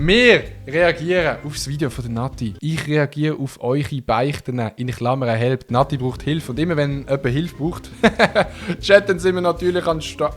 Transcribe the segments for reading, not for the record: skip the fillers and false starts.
Wir reagieren auf das Video von der Nati. Ich reagiere auf eure Beichten. In Klammern helpt. Nati braucht Hilfe. Und immer wenn jemand Hilfe braucht, chatten sind wir natürlich am Start.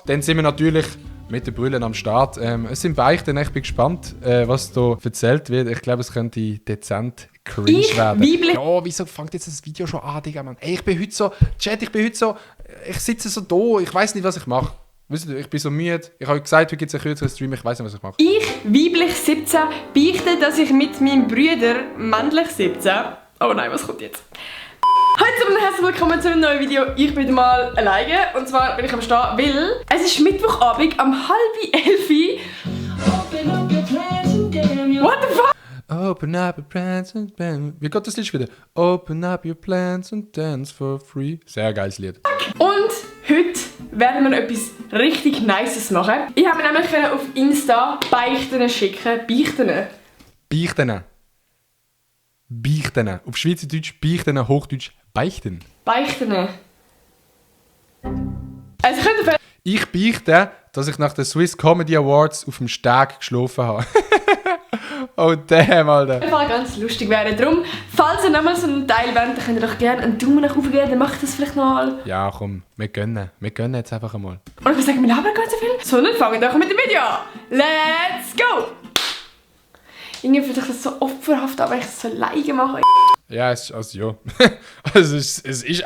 Dann sind wir natürlich mit den Brüllen am Start. Es sind Beichten. Ich bin gespannt, was hier erzählt wird. Ich glaube, es könnte dezent cringe werden. Ja, wieso fängt jetzt das Video schon an, Digga, Mann? Ey, ich bin heute so, Chat, ich sitze so da, ich weiß nicht, was ich mache. Wisst ihr, ich bin so müde. Ich habe gesagt, heute gibt es einen kürzeren Stream, ich weiß nicht, was ich mache. Ich, weiblich 17, beichte, dass ich mit meinem Bruder, männlich 17... Oh nein, was kommt jetzt? Heute und herzlich willkommen zu einem neuen Video. Ich bin mal alleine und zwar bin ich am Start, weil es ist Mittwochabend um 10:30. What the fuck? Open up your plans and dance. Wie geht das Lied wieder? Open up your plans and dance for free. Sehr geiles Lied. Und heute werden wir etwas richtig Nices machen. Ich habe nämlich auf Insta Beichten schicken. Beichten. Auf Schweizerdeutsch Beichten, Hochdeutsch Beichten. Also könnte ich beichte, dass ich nach den Swiss Comedy Awards auf dem Steg geschlafen habe. Oh damn, Alter. Das kann ganz lustig werden. Darum, falls ihr nochmal so einen Teil wollt, dann könnt ihr doch gerne einen Daumen nach oben geben, dann macht das vielleicht noch mal. Ja, komm, wir gönnen jetzt einfach einmal. Und ich würde sagen, wir labern gar nicht so viel. So, dann fangen wir doch mit dem Video an. Let's go! Irgendwie fühlt sich das so opferhaft an, wenn ich das so leise mache. Ja, es ist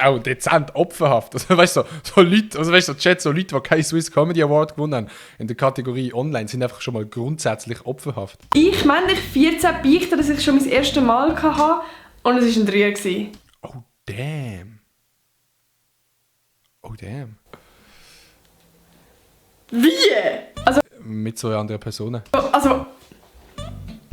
auch dezent opferhaft. Also, weißt du, so Leute, also weißt du, Chat, so Leute, die keinen Swiss Comedy Award gewonnen haben in der Kategorie Online, sind einfach schon mal grundsätzlich opferhaft. Ich männlich 14 beichte, dass ich schon mein erstes Mal hatte und es war ein 3. Oh damn. Oh damn. Wie? Also, mit 2 anderen Personen.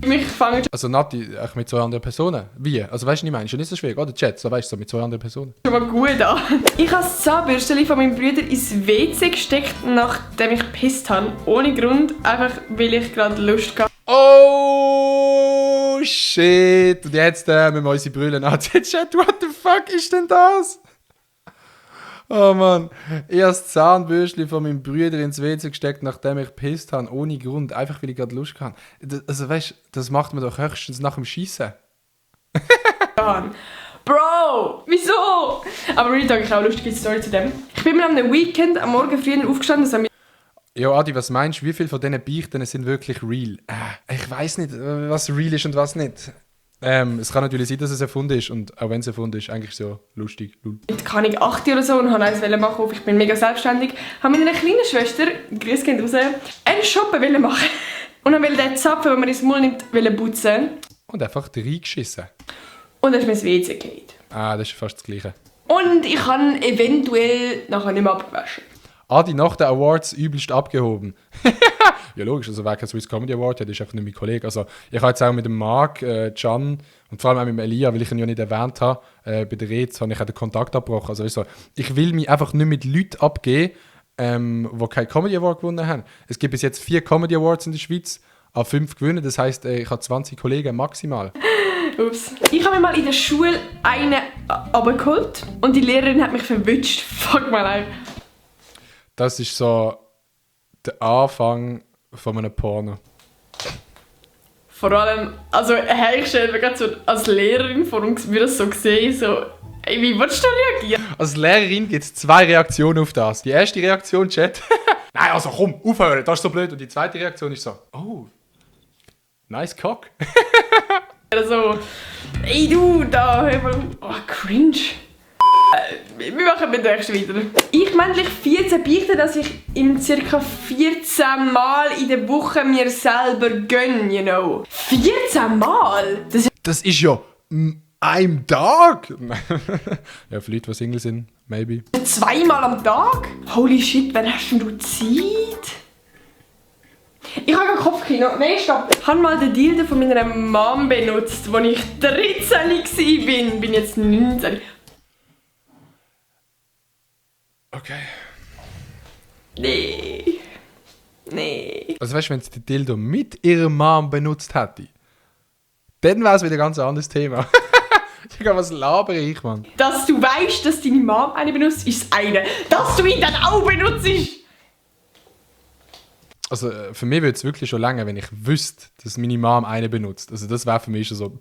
mich fangen. Also Nati, mit 2 anderen Personen? Wie? Also weißt du, was ich meine? Ist ja nicht so schwierig, oder? Chat, so weißt du, so mit 2 anderen Personen. Schon mal gut an. Ich habe das Zahnbürstchen von meinem Bruder ins WC gesteckt, nachdem ich gepisst habe. Ohne Grund, einfach weil ich gerade Lust hatte. Oh shit! Und jetzt müssen wir unsere Brüllen an. Chat, what the fuck ist denn das? Oh Mann, ich habe das Zahnbürstchen von meinem Bruder ins WC gesteckt, nachdem ich gepisst habe, ohne Grund, einfach weil ich gerade Lust hatte. Also weißt du, das macht man doch höchstens nach dem Schiessen. Bro, wieso? Aber Real Talk, ich habe eine lustige Story zu dem. Ich bin mir am Weekend am Morgen früh aufgestanden. Ja, Adi, was meinst du, wie viele von diesen Beichten sind wirklich real? Ich weiss nicht, was real ist und was nicht. Es kann natürlich sein, dass es erfunden ist und auch wenn es erfunden ist, eigentlich so lustig. Jetzt kann ich 8 oder so und habe eins machen. Ich bin mega selbstständig. Habe mit einer kleinen Schwester, Grüß gehen raus, einen Shoppen machen. Und dann wollte den Zapfen, den man ins Maul nimmt, putzen. Und einfach reingeschissen. Und dann ist mir ins WC gefallen. Das ist fast das Gleiche. Und ich kann eventuell nachher nicht mehr abgewaschen. Adi nach den Awards übelst abgehoben. Ja, logisch, also wer kein Swiss Comedy Award hat, ist einfach nicht mein Kollege. Also ich habe jetzt auch mit dem Marc, Can und vor allem auch mit dem Elia, weil ich ihn ja nicht erwähnt habe, bei der Rede habe ich auch den Kontakt abgebrochen. Also ich will mich einfach nicht mit Leuten abgeben, die keinen Comedy Award gewonnen haben. Es gibt bis jetzt 4 Comedy Awards in der Schweiz, an 5 gewonnen. Das heisst, ich habe 20 Kollegen maximal. Ups. Ich habe mir mal in der Schule einen abgeholt und die Lehrerin hat mich verwünscht. Fuck mal auf. Das ist so der Anfang von einem Porno. Vor allem, also ich stelle mir gerade so als Lehrerin vor uns würde das so sehen, so, ey, wie würdest du reagieren? Als Lehrerin gibt es 2 Reaktionen auf das. Die erste Reaktion, Chat, nein, also komm, aufhören, das ist so blöd. Und die zweite Reaktion ist so, oh, nice cock. Also, ey du, da, hör mal, oh, cringe. Wir machen mit der nächsten weiter. Ich männlich 14 beichte, dass ich im ca. 14 Mal in der Woche mir selber gönne, you know. 14 Mal? Das ist ja ein Tag! Ja, für Leute, die Single sind, maybe. 2 Mal am Tag? Holy shit, wann hast denn du Zeit? Ich habe kein Kopfkino. Nein, stopp. Ich habe mal den Dildo von meiner Mom benutzt, als ich 13 war. Bin jetzt 19. Okay. Nee. Also weißt du, wenn sie den Dildo mit ihrer Mom benutzt hätte, dann wäre es wieder ein ganz anderes Thema. Was labere ich, Mann? Dass du weißt, dass deine Mom eine benutzt, ist das eine. Dass du ihn dann auch benutzt! Also für mich würde es wirklich schon länger, wenn ich wüsste, dass meine Mom einen benutzt. Also das wäre für mich schon so,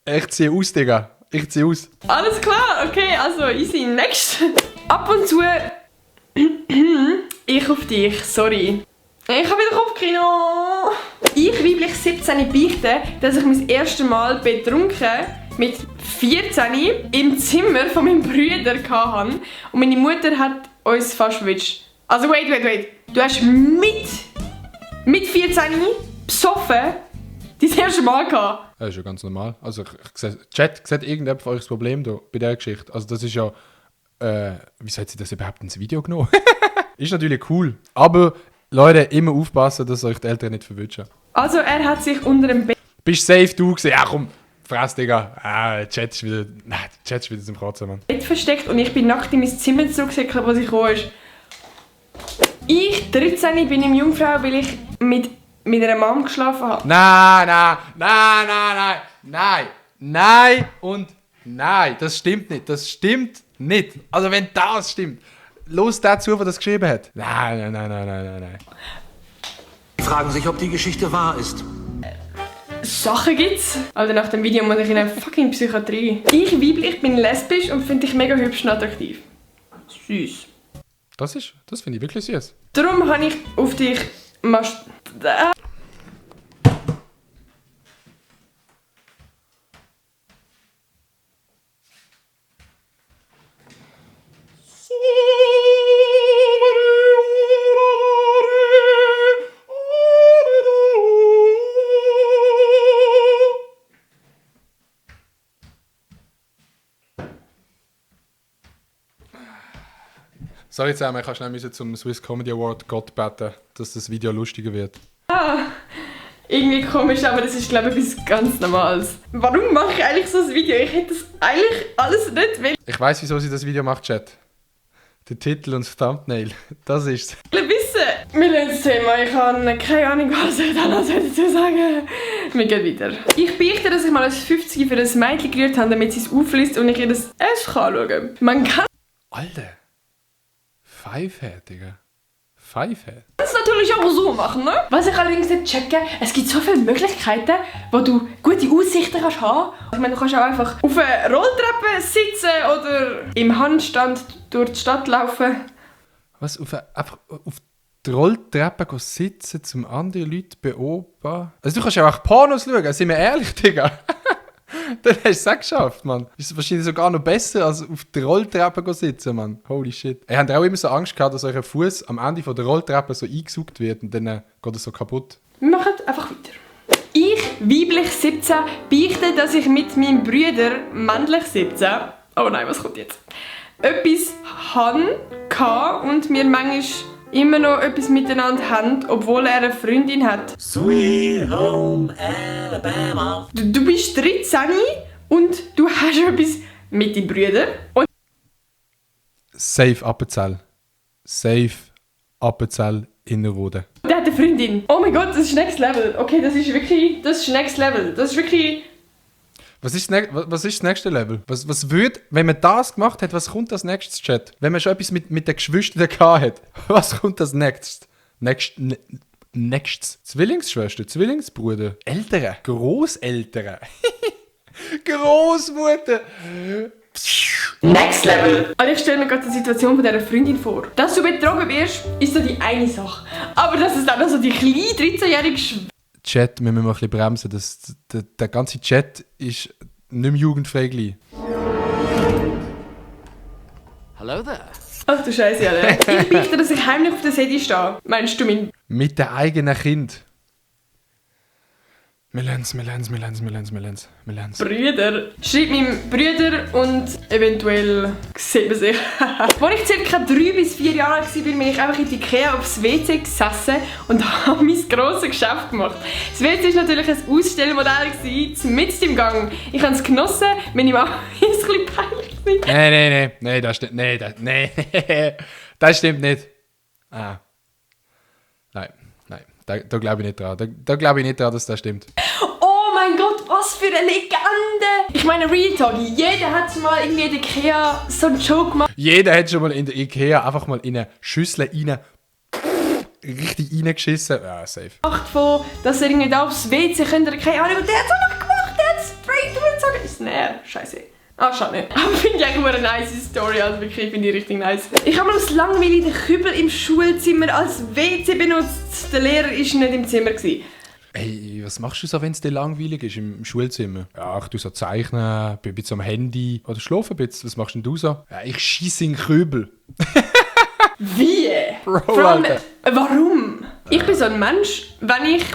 ich ziehe aus, Digga. Ich ziehe aus. Alles klar, okay, also easy, next. Ab und zu ich auf dich, sorry. Ich habe wieder Kopfkino. Ich, weiblich 17, beichte, dass ich mein erstes Mal betrunken mit 14 im Zimmer von meinem Bruder hatte. Und meine Mutter hat uns fast verwitscht. Also wait. Du hast mit 14 besoffen dein erste Mal gehabt. Das ist ja ganz normal. Also ich sehe, Chat, sieht irgendjemand von euch das Problem da, bei dieser Geschichte? Also das ist ja, wieso hat sie das überhaupt ins Video genommen? Ist natürlich cool, aber Leute, immer aufpassen, dass euch die Eltern nicht verwünschen. Also er hat sich unter dem Bett... Bist safe du gewesen? Ja komm, fress Digga. Chat ist wieder, Chat ist wieder zum Kotzen, Mann. ...versteckt und ich bin nackt in mein Zimmer zurückgesäckelt, wo sie gekommen ist. Ich, 13, bin im Jungfrau, weil ich mit einer Mom geschlafen habe. Nein und nein. Das stimmt nicht. Also wenn das stimmt, los dazu, der das geschrieben hat. Nein. Sie fragen sich, ob die Geschichte wahr ist. Sachen gibt's. Also nach dem Video muss ich in eine fucking Psychiatrie. Ich, weiblich, bin lesbisch und finde dich mega hübsch und attraktiv. Süß. Das finde ich wirklich süß. Darum habe ich auf dich Sorry zusammen, ich habe schnell zum Swiss Comedy Award Gott beten, dass das Video lustiger wird. irgendwie komisch, aber das ist, glaube ich, etwas ganz Normales. Warum mache ich eigentlich so ein Video? Ich hätte das eigentlich alles nicht will. Ich weiss, wieso sie das Video macht, Chat. Der Titel und das Thumbnail, das ist's. Wissen, wir lernen das Thema. Ich habe keine Ahnung, was ich da noch dazu sagen. Wir gehen weiter. Ich beichte, dass ich mal ein 50 für ein Mädchen gerührt habe, damit sie es aufliest und ich ihr das erst anschauen kann. Man kann Alter. Fivehead, Digga. Fivehead. das natürlich auch so machen, ne? Was ich allerdings nicht checke, es gibt so viele Möglichkeiten, wo du gute Aussichten kannst haben. Ich meine, du kannst auch einfach auf einer Rolltreppe sitzen oder im Handstand durch die Stadt laufen. Was? Einfach auf die Rolltreppe sitzen, um andere Leute zu beobachten? Also du kannst ja auch Pornos schauen, sind wir ehrlich, Digga. Dann hast du es auch geschafft, Mann. Ist wahrscheinlich sogar noch besser, als auf der Rolltreppe sitzen, Mann. Holy shit. Ich hatte auch immer so Angst gehabt, dass euer Fuß am Ende von der Rolltreppe so eingesaugt wird und dann geht er so kaputt. Wir machen einfach weiter. Ich, weiblich 17, beichte, dass ich mit meinem Bruder, männlich 17, oh nein, was kommt jetzt? Etwas hatte und wir manchmal immer noch etwas miteinander haben, obwohl er eine Freundin hat. Sweet Home Alabama. Du bist 13 und du hast etwas mit deinem Bruder. Und Safe Appenzell. Safe Appenzell Innerrhoden. der hat eine Freundin. Oh mein Gott, das ist Next Level. Okay, das ist Next Level. Das ist wirklich... Was ist das nächste Level? Was würde, wenn man das gemacht hat, was kommt als nächstes, Chat? Wenn man schon etwas mit den Geschwistern gehabt hat, was kommt als nächstes? Nächstes? Zwillingsschwester, Zwillingsbruder, Eltern, Grosseltern, Großmutter. Next Level. Also ich stelle mir gerade die Situation von dieser Freundin vor. Dass du betrogen wirst, ist so die eine Sache. Aber dass es dann noch so die kleine 13-jährige Chat, wir müssen mal ein bisschen bremsen. Der ganze Chat ist nicht mehr jugendfrei gleich. Hello there. Ach du Scheiße, Alter. Ich beichte, dass ich heimlich auf der Seite stehe. Meinst du mein... Mit dem eigenen Kind. Wir lernen es. Brüder. Schreibt meinem Brüder und eventuell sehen wir sich. Als ich ca. 3 bis 4 Jahre alt war, bin ich einfach in die Ikea aufs WC gesessen und habe mein grosses Geschäft gemacht. Das WC war natürlich ein Ausstellmodell, mitten im Gang. Ich habe es genossen, meine Mama war ein bisschen peinlich. Nein, das stimmt. Das stimmt nicht. Nein, da glaube ich nicht dran. Da glaube ich nicht dran, dass das stimmt. Oh mein Gott, was für eine Legende! Ich meine, Real Talk, jeder hat mal irgendwie in der Ikea so einen Joke gemacht. Jeder hat schon mal in der Ikea einfach mal in eine Schüssel richtig reingeschissen. Ja, safe. Von, dass er irgendwie da aufs WC könnte, keine Ahnung, und der hat es einfach gemacht, der hat es straight durchgezogen. Ist näher, scheiße. Ah, schade nicht. Aber finde ich eigentlich eine nice Story, also wirklich, finde ich richtig nice. Ich habe mal aus Langweile den Kübel im Schulzimmer als WC benutzt. Der Lehrer war nicht im Zimmer. Hey, was machst du so, wenn es dir langweilig ist im Schulzimmer? Ja, ich tue so zeichnen, bin ein bisschen am Handy oder schlafe ein bisschen. Was machst denn du so? Ja, ich schieße in den Kübel. Wie? Bro, Vor allem, Alter. warum? Ich bin so ein Mensch, wenn ich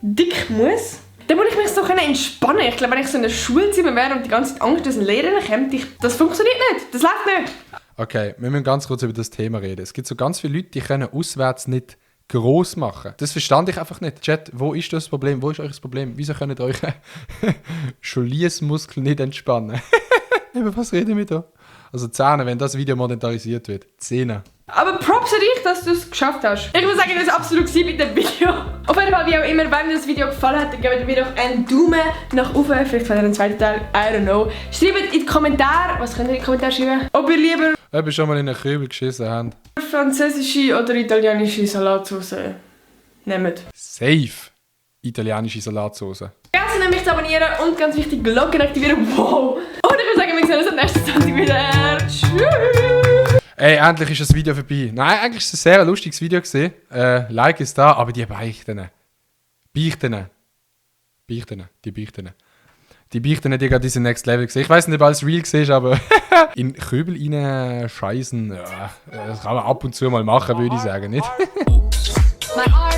dick muss, dann muss ich mich so entspannen. Ich glaube, wenn ich so in einem Schulzimmer wäre und die ganze Zeit Angst, dass ein Lehrer kommt, das funktioniert nicht. Das läuft nicht. Okay, wir müssen ganz kurz über das Thema reden. Es gibt so ganz viele Leute, die können auswärts nicht gross machen. Das verstand ich einfach nicht. Chat, wo ist das Problem? Wo ist euch das Problem? Wieso könnt ihr eure Scholiersmuskeln nicht entspannen? Über was reden wir da? Also Zähne, wenn das Video monetarisiert wird. Zähne. Aber Props an dich, dass du es geschafft hast. Ich muss sagen, das war absolut mit dem Video. Auf jeden Fall, wie auch immer, wenn dir das Video gefallen hat, dann gebt mir doch einen Daumen nach oben. Vielleicht für einen zweiten Teil, I don't know. Schreibt in die Kommentare, was könnt ihr in die Kommentare schreiben? Ob ihr lieber Ob ihr schon mal in einen Kübel geschissen habt. französische oder italienische Salatsauce nehmt. Safe. Italienische Salatsauce. Vergessen nicht, mich zu abonnieren und ganz wichtig, Glocken aktivieren. Wow! Und ich würde sagen, wir sehen uns am nächsten Sonntag wieder. Tschüss! Ey, endlich ist das Video vorbei. Nein, eigentlich ist es ein sehr lustiges Video gewesen. Like ist da, aber die Beichten. Die Beichten, die gerade diese Next Level gesehen. Ich weiß nicht, ob alles real war, aber in Kübel rein scheißen, ja, das kann man ab und zu mal machen, würde ich sagen, nicht? My